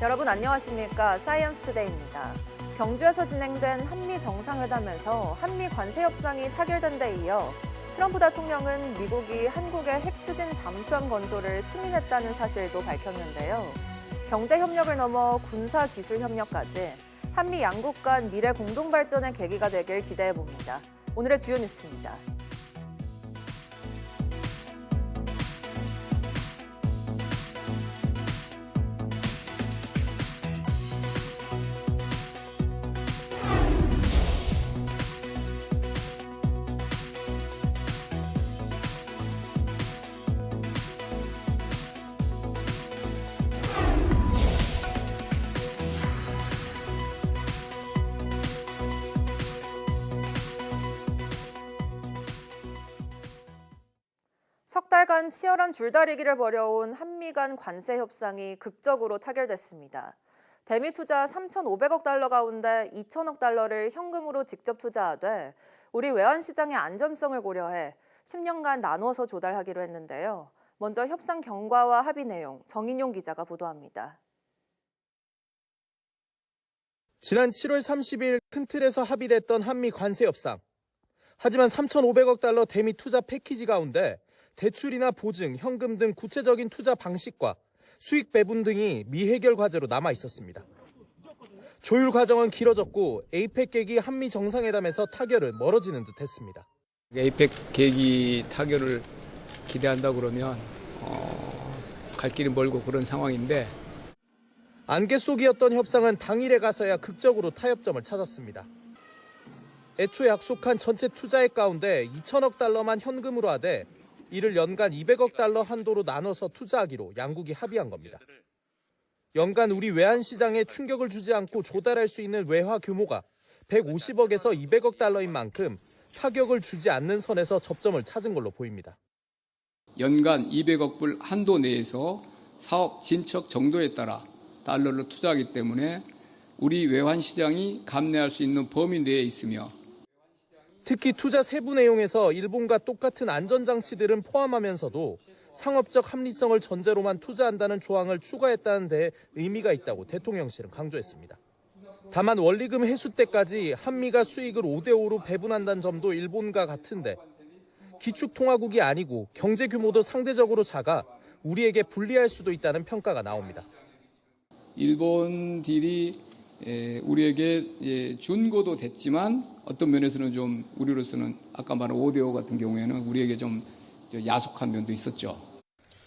여러분 안녕하십니까? 사이언스투데이입니다. 경주에서 진행된 한미 정상회담에서 한미 관세 협상이 타결된 데 이어 트럼프 대통령은 미국이 한국의 핵 추진 잠수함 건조를 승인했다는 사실도 밝혔는데요. 경제 협력을 넘어 군사 기술 협력까지 한미 양국 간 미래 공동 발전의 계기가 되길 기대해 봅니다. 오늘의 주요 뉴스입니다. 석 달간 치열한 줄다리기를 벌여온 한미 간 관세 협상이 극적으로 타결됐습니다. 대미 투자 3,500억 달러 가운데 2,000억 달러를 현금으로 직접 투자하되 우리 외환 시장의 안전성을 고려해 10년간 나눠서 조달하기로 했는데요. 먼저 협상 경과와 합의 내용 정인용 기자가 보도합니다. 지난 7월 30일 큰 틀에서 합의됐던 한미 관세 협상. 하지만 3,500억 달러 대미 투자 패키지 가운데 대출이나 보증, 현금 등 구체적인 투자 방식과 수익 배분 등이 미해결 과제로 남아 있었습니다. 조율 과정은 길어졌고 에이펙 계기 한미 정상회담에서 타결은 멀어지는 듯했습니다. 에이펙 계기 타결을 기대한다 그러면 갈 길이 멀고 그런 상황인데 안개 속이었던 협상은 당일에 가서야 극적으로 타협점을 찾았습니다. 애초 약속한 전체 투자액 가운데 2,000억 달러만 현금으로 하되 이를 연간 200억 달러 한도로 나눠서 투자하기로 양국이 합의한 겁니다. 연간 우리 외환 시장에 충격을 주지 않고 조달할 수 있는 외화 규모가 150억에서 200억 달러인 만큼 타격을 주지 않는 선에서 접점을 찾은 걸로 보입니다. 연간 200억 불 한도 내에서 사업 진척 정도에 따라 달러를 투자하기 때문에 우리 외환 시장이 감내할 수 있는 범위 내에 있으며 특히 투자 세부 내용에서 일본과 똑같은 안전장치들은 포함하면서도 상업적 합리성을 전제로만 투자한다는 조항을 추가했다는 데 의미가 있다고 대통령실은 강조했습니다. 다만 원리금 회수 때까지 한미가 수익을 5대5로 배분한다는 점도 일본과 같은데 기축통화국이 아니고 경제 규모도 상대적으로 작아 우리에게 불리할 수도 있다는 평가가 나옵니다. 일본 딜이 우리에게 준고도 됐지만 어떤 면에서는 좀 우리로서는 아까 말한 5대5 같은 경우에는 우리에게 좀 야속한 면도 있었죠.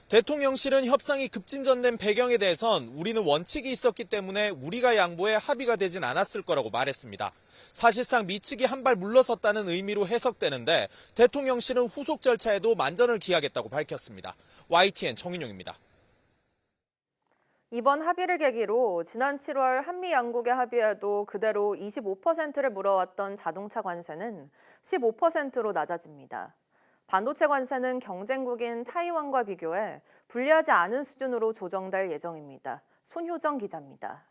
대통령실은 협상이 급진전된 배경에 대해선 우리는 원칙이 있었기 때문에 우리가 양보해 합의가 되진 않았을 거라고 말했습니다. 사실상 미측이 한 발 물러섰다는 의미로 해석되는데 대통령실은 후속 절차에도 만전을 기하겠다고 밝혔습니다. YTN 정인용입니다. 이번 합의를 계기로 지난 7월 한미 양국의 합의에도 그대로 25%를 물어왔던 자동차 관세는 15%로 낮아집니다. 반도체 관세는 경쟁국인 타이완과 비교해 불리하지 않은 수준으로 조정될 예정입니다. 손효정 기자입니다.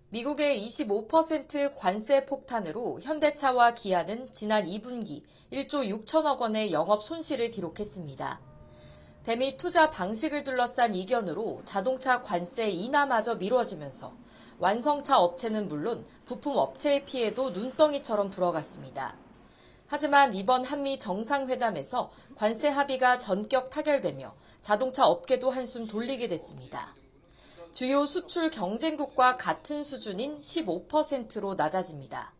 미국의 25% 관세 폭탄으로 현대차와 기아는 지난 2분기 1조 6천억 원의 영업 손실을 기록했습니다. 대미 투자 방식을 둘러싼 이견으로 자동차 관세 인하마저 미뤄지면서 완성차 업체는 물론 부품 업체의 피해도 눈덩이처럼 불어갔습니다. 하지만 이번 한미 정상회담에서 관세 합의가 전격 타결되며 자동차 업계도 한숨 돌리게 됐습니다. 주요 수출 경쟁국과 같은 수준인 15%로 낮아집니다.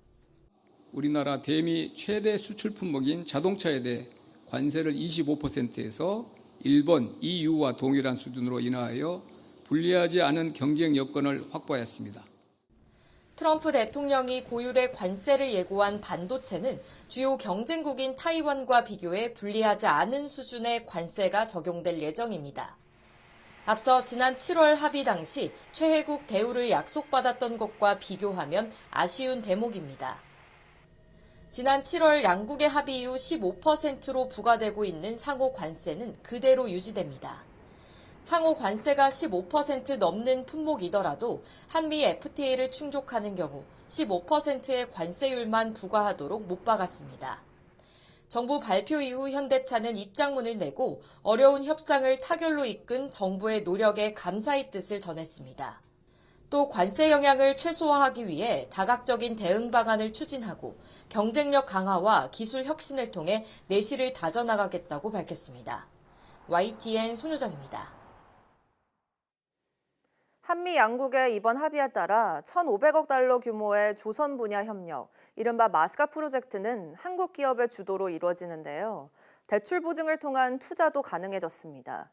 우리나라 대미 최대 수출 품목인 자동차에 대해 관세를 25%에서 일본, EU와 동일한 수준으로 인하하여 불리하지 않은 경쟁 여건을 확보하였습니다. 트럼프 대통령이 고율의 관세를 예고한 반도체는 주요 경쟁국인 타이완과 비교해 불리하지 않은 수준의 관세가 적용될 예정입니다. 앞서 지난 7월 합의 당시 최혜국 대우를 약속받았던 것과 비교하면 아쉬운 대목입니다. 지난 7월 양국의 합의 이후 15%로 부과되고 있는 상호 관세는 그대로 유지됩니다. 상호 관세가 15% 넘는 품목이더라도 한미 FTA를 충족하는 경우 15%의 관세율만 부과하도록 못 박았습니다. 정부 발표 이후 현대차는 입장문을 내고 어려운 협상을 타결로 이끈 정부의 노력에 감사의 뜻을 전했습니다. 또 관세 영향을 최소화하기 위해 다각적인 대응 방안을 추진하고 경쟁력 강화와 기술 혁신을 통해 내실을 다져나가겠다고 밝혔습니다. YTN 손유정입니다. 한미 양국의 이번 합의에 따라 1,500억 달러 규모의 조선 분야 협력, 이른바 마스카 프로젝트는 한국 기업의 주도로 이루어지는데요. 대출 보증을 통한 투자도 가능해졌습니다.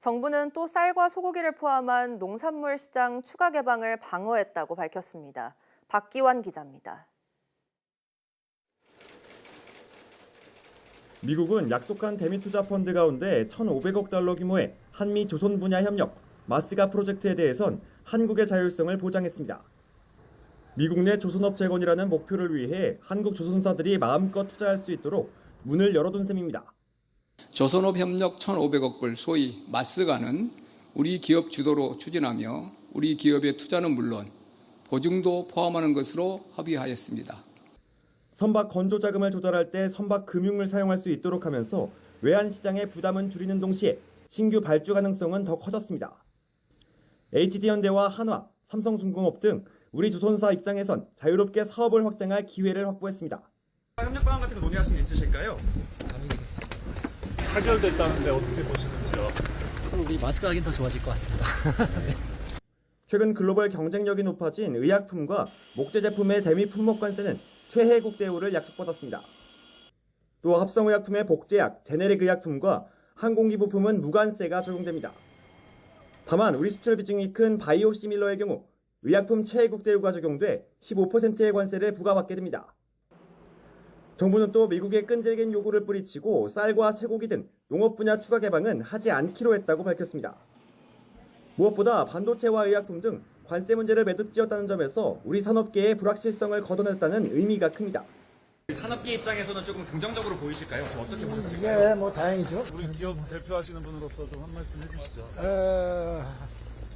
정부는 또 쌀과 소고기를 포함한 농산물 시장 추가 개방을 방어했다고 밝혔습니다. 박기환 기자입니다. 미국은 약속한 대미 투자 펀드 가운데 1,500억 달러 규모의 한미 조선 분야 협력 마스가 프로젝트에 대해선 한국의 자율성을 보장했습니다. 미국 내 조선업 재건이라는 목표를 위해 한국 조선사들이 마음껏 투자할 수 있도록 문을 열어둔 셈입니다. 조선업 협력 1,500억 불 소위 마스가는 우리 기업 주도로 추진하며 우리 기업의 투자는 물론 보증도 포함하는 것으로 합의하였습니다. 선박 건조 자금을 조달할 때 선박 금융을 사용할 수 있도록 하면서 외환 시장의 부담은 줄이는 동시에 신규 발주 가능성은 더 커졌습니다. HD현대와 한화, 삼성중공업 등 우리 조선사 입장에선 자유롭게 사업을 확장할 기회를 확보했습니다. 협력 방안 같은 거 논의하신 게 있으실까요? 타결됐다는데 어떻게 보시는지요? 우리 마스크 하긴 더 좋아질 것 같습니다. 최근 글로벌 경쟁력이 높아진 의약품과 목재 제품의 대미 품목 관세는 최혜국 대우를 약속받았습니다. 또 합성의약품의 복제약, 제네릭 의약품과 항공기 부품은 무관세가 적용됩니다. 다만 우리 수출 비중이 큰 바이오시밀러의 경우 의약품 최혜국 대우가 적용돼 15%의 관세를 부과받게 됩니다. 정부는 또 미국의 끈질긴 요구를 뿌리치고 쌀과 쇠고기 등 농업 분야 추가 개방은 하지 않기로 했다고 밝혔습니다. 무엇보다 반도체와 의약품 등 관세 문제를 매듭지었다는 점에서 우리 산업계의 불확실성을 걷어냈다는 의미가 큽니다. 산업계 입장에서는 조금 긍정적으로 보이실까요? 어떻게 보셨을까요? 예, 뭐 다행이죠. 우리 기업 대표하시는 분으로서 좀 한 말씀 해주시죠.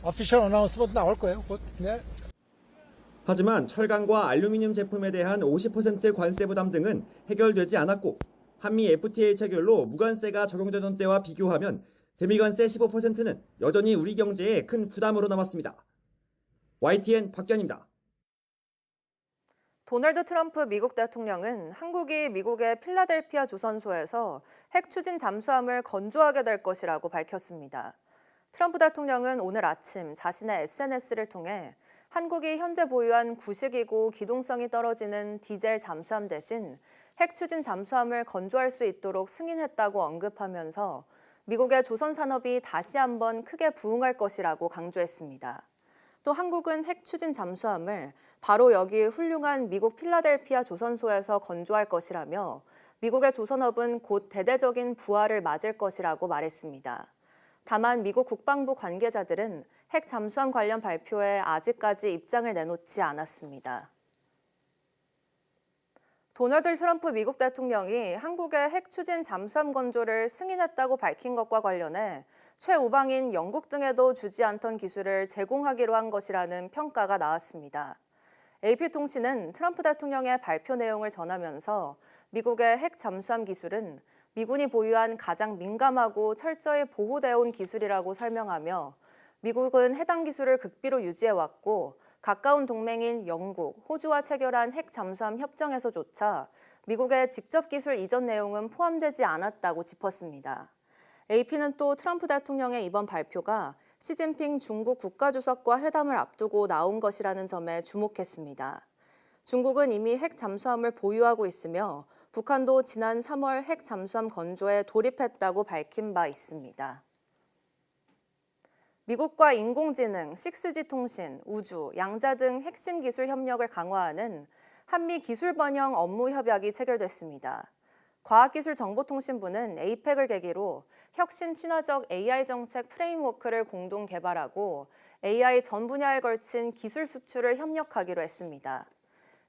오피셜 어나운스먼트 나올 거예요, 곧. 네. 하지만 철강과 알루미늄 제품에 대한 50% 관세 부담 등은 해결되지 않았고 한미 FTA 체결로 무관세가 적용되던 때와 비교하면 대미관세 15%는 여전히 우리 경제에 큰 부담으로 남았습니다. YTN 박견입니다. 도널드 트럼프 미국 대통령은 한국이 미국의 필라델피아 조선소에서 핵 추진 잠수함을 건조하게 될 것이라고 밝혔습니다. 트럼프 대통령은 오늘 아침 자신의 SNS를 통해 한국이 현재 보유한 구식이고 기동성이 떨어지는 디젤 잠수함 대신 핵 추진 잠수함을 건조할 수 있도록 승인했다고 언급하면서 미국의 조선 산업이 다시 한번 크게 부흥할 것이라고 강조했습니다. 또 한국은 핵 추진 잠수함을 바로 여기 훌륭한 미국 필라델피아 조선소에서 건조할 것이라며 미국의 조선업은 곧 대대적인 부활을 맞을 것이라고 말했습니다. 다만 미국 국방부 관계자들은 핵 잠수함 관련 발표에 아직까지 입장을 내놓지 않았습니다. 도널드 트럼프 미국 대통령이 한국의 핵 추진 잠수함 건조를 승인했다고 밝힌 것과 관련해 최우방인 영국 등에도 주지 않던 기술을 제공하기로 한 것이라는 평가가 나왔습니다. AP통신은 트럼프 대통령의 발표 내용을 전하면서 미국의 핵 잠수함 기술은 미군이 보유한 가장 민감하고 철저히 보호되어 온 기술이라고 설명하며 미국은 해당 기술을 극비로 유지해왔고 가까운 동맹인 영국, 호주와 체결한 핵 잠수함 협정에서조차 미국의 직접 기술 이전 내용은 포함되지 않았다고 짚었습니다. AP는 또 트럼프 대통령의 이번 발표가 시진핑 중국 국가주석과 회담을 앞두고 나온 것이라는 점에 주목했습니다. 중국은 이미 핵 잠수함을 보유하고 있으며 북한도 지난 3월 핵 잠수함 건조에 돌입했다고 밝힌 바 있습니다. 미국과 인공지능, 6G 통신, 우주, 양자 등 핵심 기술 협력을 강화하는 한미 기술 번영 업무 협약이 체결됐습니다. 과학기술정보통신부는 APEC을 계기로 혁신 친화적 AI 정책 프레임워크를 공동 개발하고 AI 전 분야에 걸친 기술 수출을 협력하기로 했습니다.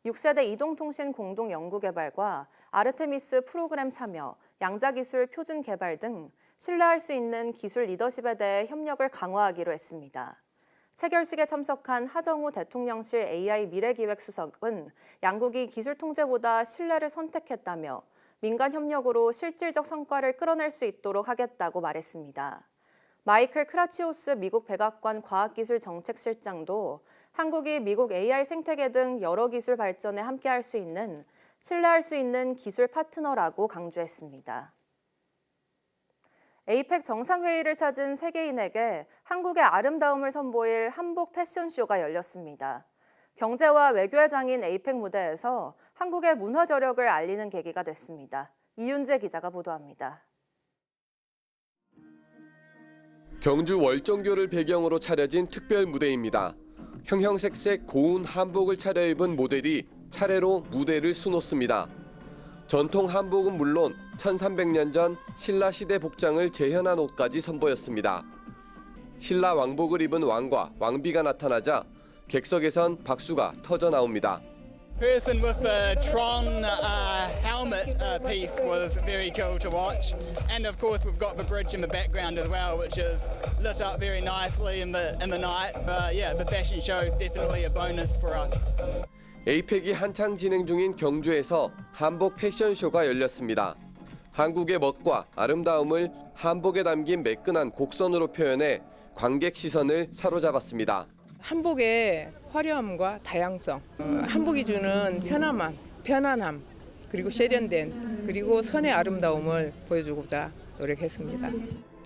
6세대 이동통신 공동 연구개발과 아르테미스 프로그램 참여, 양자기술 표준 개발 등 신뢰할 수 있는 기술 리더십에 대해 협력을 강화하기로 했습니다. 체결식에 참석한 하정우 대통령실 AI 미래기획수석은 양국이 기술 통제보다 신뢰를 선택했다며 민간 협력으로 실질적 성과를 끌어낼 수 있도록 하겠다고 말했습니다. 마이클 크라치오스 미국 백악관 과학기술정책실장도 한국이 미국 AI 생태계 등 여러 기술 발전에 함께할 수 있는 신뢰할 수 있는 기술 파트너라고 강조했습니다. 에이펙 정상회의를 찾은 세계인에게 한국의 아름다움을 선보일 한복 패션쇼가 열렸습니다. 경제와 외교의 장인 에이펙 무대에서 한국의 문화 저력을 알리는 계기가 됐습니다. 이윤재 기자가 보도합니다. 경주 월정교를 배경으로 차려진 특별 무대입니다. 형형색색 고운 한복을 차려입은 모델이 차례로 무대를 수놓습니다. 전통 한복은 물론 1300년 전 신라 시대 복장을 재현한 옷까지 선보였습니다. 신라 왕복을 입은 왕과 왕비가 나타나자 객석에선 박수가 터져 나옵니다. person with the Tron helmet piece was very cool to watch, and of course we've got the bridge in the background as well, which is lit up very nicely in the night. But yeah, the fashion show is definitely a bonus for us. 에이펙이 한창 진행 중인 경주에서 한복 패션쇼가 열렸습니다. 한국의 멋과 아름다움을 한복에 담긴 매끈한 곡선으로 표현해 관객 시선을 사로잡았습니다. 한복의 화려함과 다양성, 한복이 주는 편안함, 그리고 세련된, 그리고 선의 아름다움을 보여주고자 노력했습니다.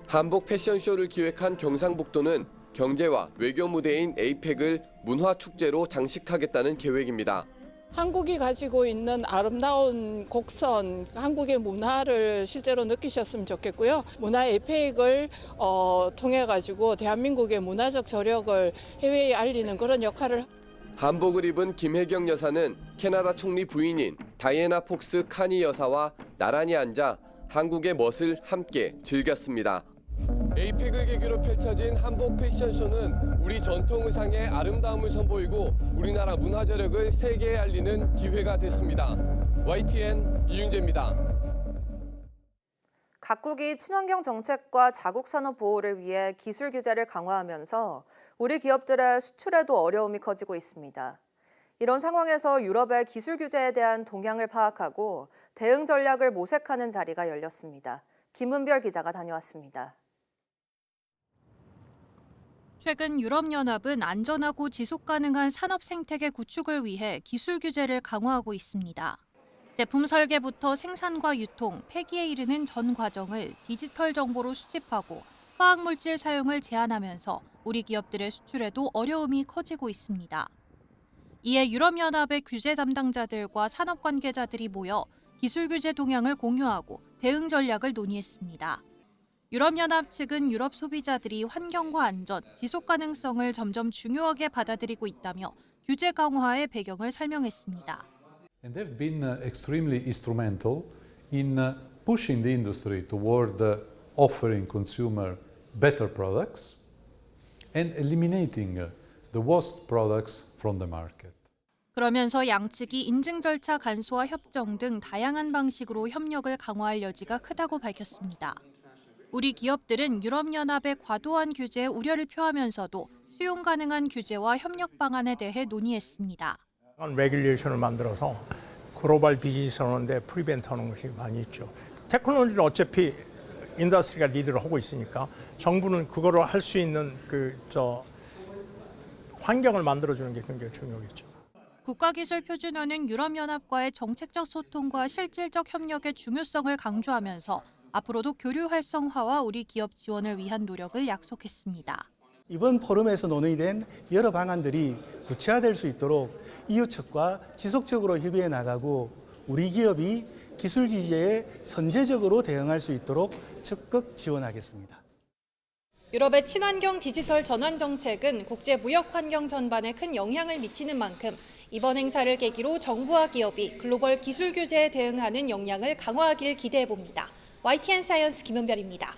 한복 패션쇼를 기획한 경상북도는 경제와 외교 무대인 에이펙을 문화축제로 장식하겠다는 계획입니다. 한국이 가지고 있는 아름다운 곡선, 한국의 문화를 실제로 느끼셨으면 좋겠고요. 문화 에이펙을 통해 가지고 대한민국의 문화적 저력을 해외에 알리는 그런 역할을. 한복을 입은 김혜경 여사는 캐나다 총리 부인인 다이애나 폭스 카니 여사와 나란히 앉아 한국의 멋을 함께 즐겼습니다. 에이펙을 계기로 펼쳐진 한복 패션쇼는 우리 전통 의상의 아름다움을 선보이고 우리나라 문화 저력을 세계에 알리는 기회가 됐습니다. YTN 이윤재입니다. 각국이 친환경 정책과 자국 산업 보호를 위해 기술 규제를 강화하면서 우리 기업들의 수출에도 어려움이 커지고 있습니다. 이런 상황에서 유럽의 기술 규제에 대한 동향을 파악하고 대응 전략을 모색하는 자리가 열렸습니다. 김은별 기자가 다녀왔습니다. 최근 유럽연합은 안전하고 지속가능한 산업 생태계 구축을 위해 기술 규제를 강화하고 있습니다. 제품 설계부터 생산과 유통, 폐기에 이르는 전 과정을 디지털 정보로 수집하고 화학물질 사용을 제한하면서 우리 기업들의 수출에도 어려움이 커지고 있습니다. 이에 유럽연합의 규제 담당자들과 산업 관계자들이 모여 기술 규제 동향을 공유하고 대응 전략을 논의했습니다. 유럽연합 측은 유럽 소비자들이 환경과 안전, 지속 가능성을 점점 중요하게 받아들이고 있다며 규제 강화의 배경을 설명했습니다. And they've been extremely instrumental in pushing the industry toward offering consumer better products and eliminating the worst products from the market. 그러면서 양측이 인증 절차 간소화 협정 등 다양한 방식으로 협력을 강화할 여지가 크다고 밝혔습니다. 우리 기업들은 유럽연합의 과도한 규제에 우려를 표하면서도 수용 가능한 규제와 협력 방안에 대해 논의했습니다. 레귤레이션을 만들어서 글로벌 비즈니스 하는데 프리벤트 하는 것이 많이 있죠. 테크놀로지는 어차피 인더스트리가 리드를 하고 있으니까 정부는 그거를 할 수 있는 환경을 만들어주는 게 굉장히 중요하겠죠. 국가기술표준원은 유럽연합과의 정책적 소통과 실질적 협력의 중요성을 강조하면서 앞으로도 교류 활성화와 우리 기업 지원을 위한 노력을 약속했습니다. 이번 포럼에서 논의된 여러 방안들이 구체화될 수 있도록 이웃 측과 지속적으로 협의해 나가고 우리 기업이 기술 규제에 선제적으로 대응할 수 있도록 적극 지원하겠습니다. 유럽의 친환경 디지털 전환 정책은 국제 무역 환경 전반에 큰 영향을 미치는 만큼 이번 행사를 계기로 정부와 기업이 글로벌 기술 규제에 대응하는 역량을 강화하길 기대해 봅니다. YTN 사이언스 김은별입니다.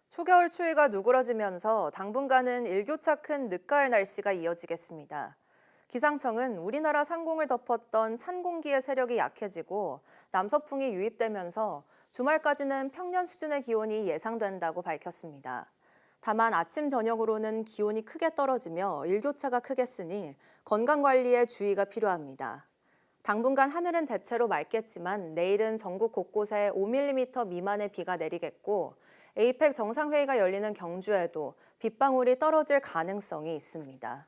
초겨울 추위가 누그러지면서 당분간은 일교차 큰 늦가을 날씨가 이어지겠습니다. 기상청은 우리나라 상공을 덮었던 찬 공기의 세력이 약해지고 남서풍이 유입되면서 주말까지는 평년 수준의 기온이 예상된다고 밝혔습니다. 다만 아침 저녁으로는 기온이 크게 떨어지며 일교차가 크겠으니 건강관리에 주의가 필요합니다. 당분간 하늘은 대체로 맑겠지만 내일은 전국 곳곳에 5mm 미만의 비가 내리겠고 에이펙 정상회의가 열리는 경주에도 빗방울이 떨어질 가능성이 있습니다.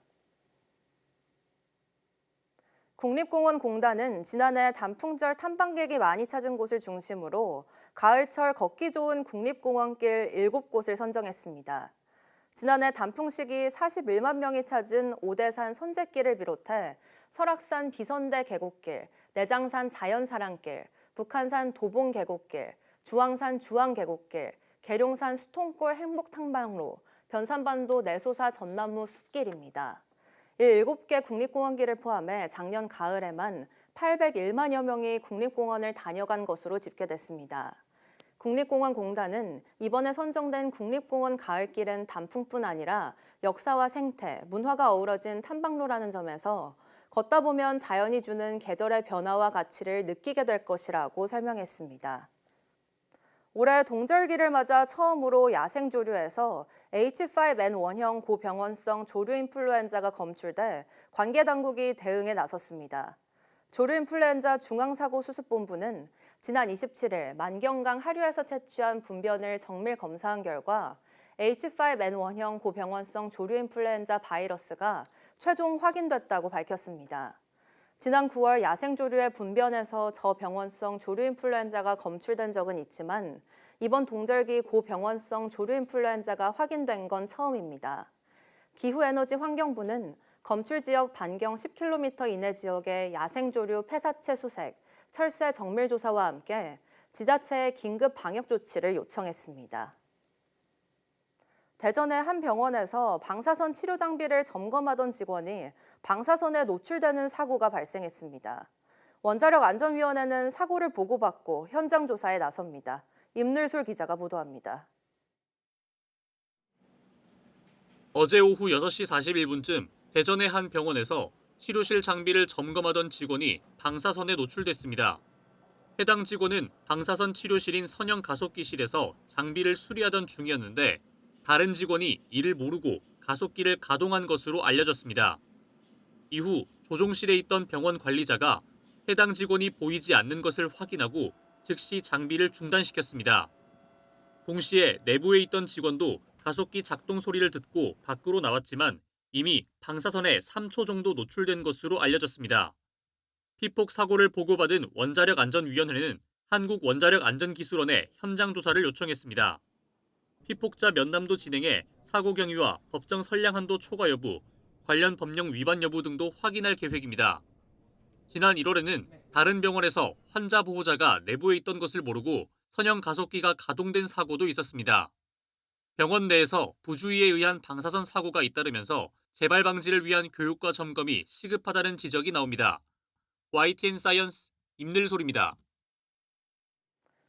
국립공원공단은 지난해 단풍절 탐방객이 많이 찾은 곳을 중심으로 가을철 걷기 좋은 국립공원길 7곳을 선정했습니다. 지난해 단풍 시기 41만 명이 찾은 오대산 선제길을 비롯해 설악산 비선대 계곡길, 내장산 자연사랑길, 북한산 도봉계곡길, 주황산 주황계곡길, 계룡산 수통골 행복탐방로, 변산반도 내소사 전나무 숲길입니다. 이 7개 국립공원길을 포함해 작년 가을에만 801만여 명이 국립공원을 다녀간 것으로 집계됐습니다. 국립공원공단은 이번에 선정된 국립공원 가을길은 단풍뿐 아니라 역사와 생태, 문화가 어우러진 탐방로라는 점에서 걷다 보면 자연이 주는 계절의 변화와 가치를 느끼게 될 것이라고 설명했습니다. 올해 동절기를 맞아 처음으로 야생조류에서 H5N1형 고병원성 조류인플루엔자가 검출돼 관계당국이 대응에 나섰습니다. 조류인플루엔자 중앙사고수습본부는 지난 27일 만경강 하류에서 채취한 분변을 정밀 검사한 결과 H5N1형 고병원성 조류인플루엔자 바이러스가 최종 확인됐다고 밝혔습니다. 지난 9월 야생조류의 분변에서 저병원성 조류인플루엔자가 검출된 적은 있지만 이번 동절기 고병원성 조류인플루엔자가 확인된 건 처음입니다. 기후에너지환경부는 검출 지역 반경 10km 이내 지역의 야생조류 폐사체 수색, 철새 정밀 조사와 함께 지자체에 긴급 방역 조치를 요청했습니다. 대전의 한 병원에서 방사선 치료 장비를 점검하던 직원이 방사선에 노출되는 사고가 발생했습니다. 원자력안전위원회는 사고를 보고받고 현장 조사에 나섭니다. 임늘솔 기자가 보도합니다. 어제 오후 6시 41분쯤 대전의 한 병원에서 치료실 장비를 점검하던 직원이 방사선에 노출됐습니다. 해당 직원은 방사선 치료실인 선형 가속기실에서 장비를 수리하던 중이었는데 다른 직원이 이를 모르고 가속기를 가동한 것으로 알려졌습니다. 이후 조종실에 있던 병원 관리자가 해당 직원이 보이지 않는 것을 확인하고 즉시 장비를 중단시켰습니다. 동시에 내부에 있던 직원도 가속기 작동 소리를 듣고 밖으로 나왔지만 이미 방사선에 3초 정도 노출된 것으로 알려졌습니다. 피폭 사고를 보고받은 원자력안전위원회는 한국원자력안전기술원에 현장 조사를 요청했습니다. 피폭자 면담도 진행해 사고 경위와 법정 선량 한도 초과 여부, 관련 법령 위반 여부 등도 확인할 계획입니다. 지난 1월에는 다른 병원에서 환자 보호자가 내부에 있던 것을 모르고 선형 가속기가 가동된 사고도 있었습니다. 병원 내에서 부주의에 의한 방사선 사고가 잇따르면서 재발 방지를 위한 교육과 점검이 시급하다는 지적이 나옵니다. YTN 사이언스 임늘솔입니다.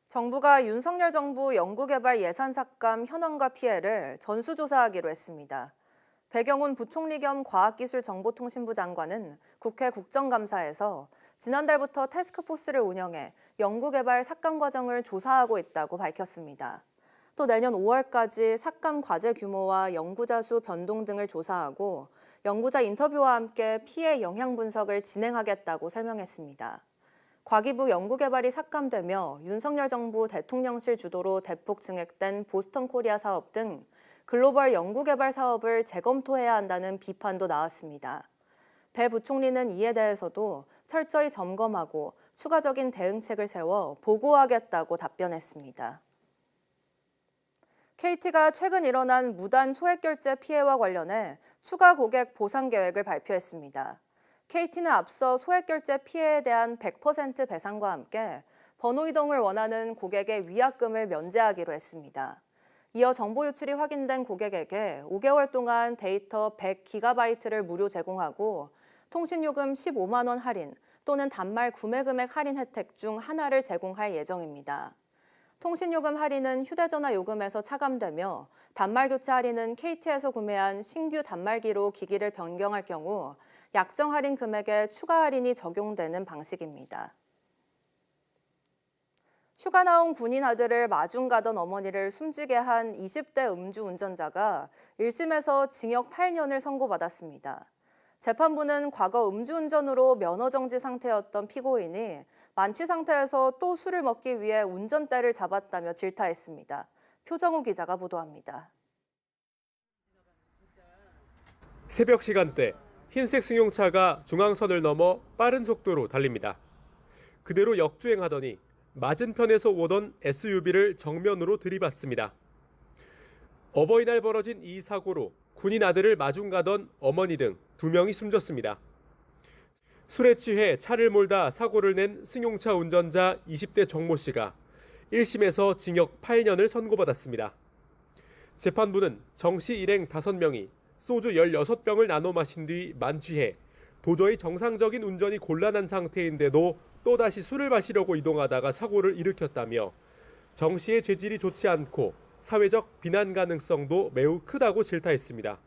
정부가 윤석열 정부 연구개발 예산 삭감 현황과 피해를 전수조사하기로 했습니다. 배경훈 부총리 겸 과학기술정보통신부 장관은 국회 국정감사에서 지난달부터 태스크포스를 운영해 연구개발 삭감 과정을 조사하고 있다고 밝혔습니다. 또 내년 5월까지 삭감 과제 규모와 연구자 수 변동 등을 조사하고 연구자 인터뷰와 함께 피해 영향 분석을 진행하겠다고 설명했습니다. 과기부 연구개발이 삭감되며 윤석열 정부 대통령실 주도로 대폭 증액된 보스턴 코리아 사업 등 글로벌 연구개발 사업을 재검토해야 한다는 비판도 나왔습니다. 배 부총리는 이에 대해서도 철저히 점검하고 추가적인 대응책을 세워 보고하겠다고 답변했습니다. KT가 최근 일어난 무단 소액결제 피해와 관련해 추가 고객 보상 계획을 발표했습니다. KT는 앞서 소액결제 피해에 대한 100% 배상과 함께 번호 이동을 원하는 고객의 위약금을 면제하기로 했습니다. 이어 정보 유출이 확인된 고객에게 5개월 동안 데이터 100GB를 무료 제공하고 통신요금 15만 원 할인 또는 단말 구매 금액 할인 혜택 중 하나를 제공할 예정입니다. 통신요금 할인은 휴대전화 요금에서 차감되며 단말 교체 할인은 KT에서 구매한 신규 단말기로 기기를 변경할 경우 약정 할인 금액에 추가 할인이 적용되는 방식입니다. 휴가 나온 군인 아들을 마중 가던 어머니를 숨지게 한 20대 음주운전자가 1심에서 징역 8년을 선고받았습니다. 재판부는 과거 음주운전으로 면허 정지 상태였던 피고인이 만취 상태에서 또 술을 먹기 위해 운전대를 잡았다며 질타했습니다. 표정우 기자가 보도합니다. 새벽 시간대 흰색 승용차가 중앙선을 넘어 빠른 속도로 달립니다. 그대로 역주행하더니 맞은편에서 오던 SUV를 정면으로 들이받습니다. 어버이날 벌어진 이 사고로 군인 아들을 마중 가던 어머니 등 2명이 숨졌습니다. 술에 취해 차를 몰다 사고를 낸 승용차 운전자 20대 정모 씨가 1심에서 징역 8년을 선고받았습니다. 재판부는 정 씨 일행 5명이 소주 16병을 나눠 마신 뒤 만취해 도저히 정상적인 운전이 곤란한 상태인데도 또다시 술을 마시려고 이동하다가 사고를 일으켰다며 정 씨의 죄질이 좋지 않고 사회적 비난 가능성도 매우 크다고 질타했습니다.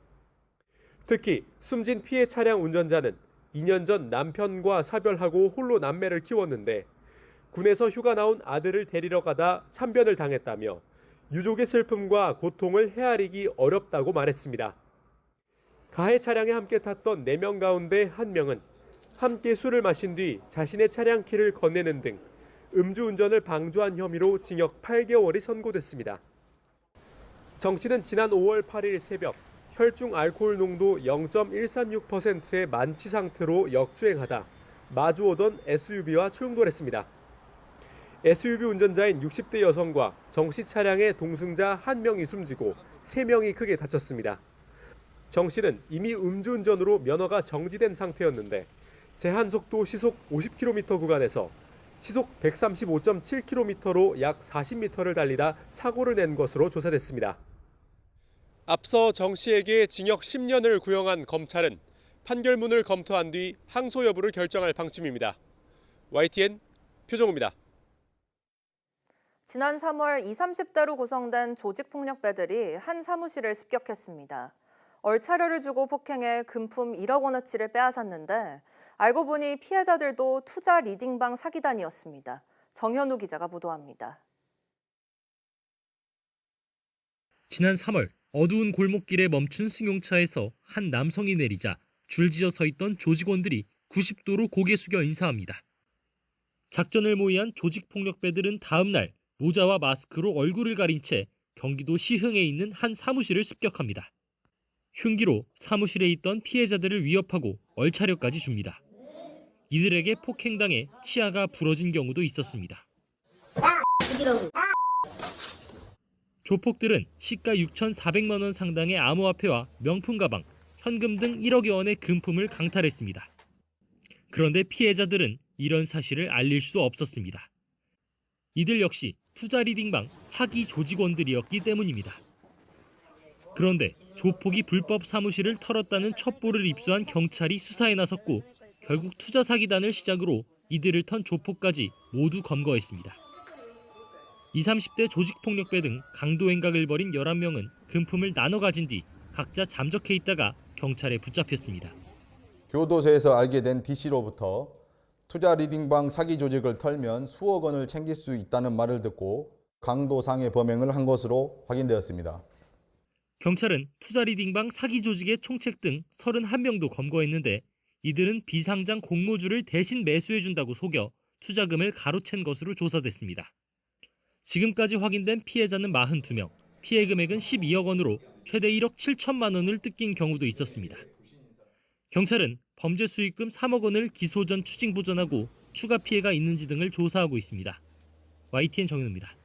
특히 숨진 피해 차량 운전자는 2년 전 남편과 사별하고 홀로 남매를 키웠는데 군에서 휴가 나온 아들을 데리러 가다 참변을 당했다며 유족의 슬픔과 고통을 헤아리기 어렵다고 말했습니다. 가해 차량에 함께 탔던 4명 가운데 1명은 함께 술을 마신 뒤 자신의 차량 키를 건네는 등 음주운전을 방조한 혐의로 징역 8개월이 선고됐습니다. 정 씨는 지난 5월 8일 새벽 혈중 알코올 농도 0.136%의 만취 상태로 역주행하다 마주오던 SUV와 충돌했습니다. SUV 운전자인 60대 여성과 정 씨 차량의 동승자 1명이 숨지고 3명이 크게 다쳤습니다. 정 씨는 이미 음주운전으로 면허가 정지된 상태였는데 제한속도 시속 50km 구간에서 시속 135.7km로 약 40m를 달리다 사고를 낸 것으로 조사됐습니다. 앞서 정 씨에게 징역 10년을 구형한 검찰은 판결문을 검토한 뒤 항소 여부를 결정할 방침입니다. YTN 표정우입니다. 지난 3월 20, 30대로 구성된 조직폭력배들이 한 사무실을 습격했습니다. 얼차려를 주고 폭행해 금품 1억 원어치를 빼앗았는데 알고 보니 피해자들도 투자 리딩방 사기단이었습니다. 정현우 기자가 보도합니다. 지난 3월 어두운 골목길에 멈춘 승용차에서 한 남성이 내리자 줄지어 서 있던 조직원들이 90도로 고개 숙여 인사합니다. 작전을 모의한 조직폭력배들은 다음 날 모자와 마스크로 얼굴을 가린 채 경기도 시흥에 있는 한 사무실을 습격합니다. 흉기로 사무실에 있던 피해자들을 위협하고 얼차려까지 줍니다. 이들에게 폭행당해 치아가 부러진 경우도 있었습니다. 조폭들은 시가 6,400만 원 상당의 암호화폐와 명품 가방, 현금 등 1억여 원의 금품을 강탈했습니다. 그런데 피해자들은 이런 사실을 알릴 수 없었습니다. 이들 역시 투자 리딩방 사기 조직원들이었기 때문입니다. 그런데 조폭이 불법 사무실을 털었다는 첩보를 입수한 경찰이 수사에 나섰고 결국 투자 사기단을 시작으로 이들을 턴 조폭까지 모두 검거했습니다. 20, 30대 조직폭력배 등 강도 행각을 벌인 11명은 금품을 나눠 가진 뒤 각자 잠적해 있다가 경찰에 붙잡혔습니다. 교도소에서 알게 된 D씨로부터 투자 리딩방 사기 조직을 털면 수억 원을 챙길 수 있다는 말을 듣고 강도상해 범행을 한 것으로 확인되었습니다. 경찰은 투자 리딩방 사기 조직의 총책 등 31명도 검거했는데 이들은 비상장 공모주를 대신 매수해준다고 속여 투자금을 가로챈 것으로 조사됐습니다. 지금까지 확인된 피해자는 42명, 피해 금액은 12억 원으로 최대 1억 7천만 원을 뜯긴 경우도 있었습니다. 경찰은 범죄 수익금 3억 원을 기소 전 추징 보전하고 추가 피해가 있는지 등을 조사하고 있습니다. YTN 정현우입니다.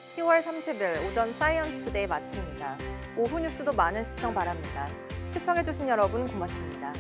(10월 30일) 오전 사이언스 투데이 마칩니다. 오후 뉴스도 많은 시청 바랍니다. 시청해주신 여러분 고맙습니다.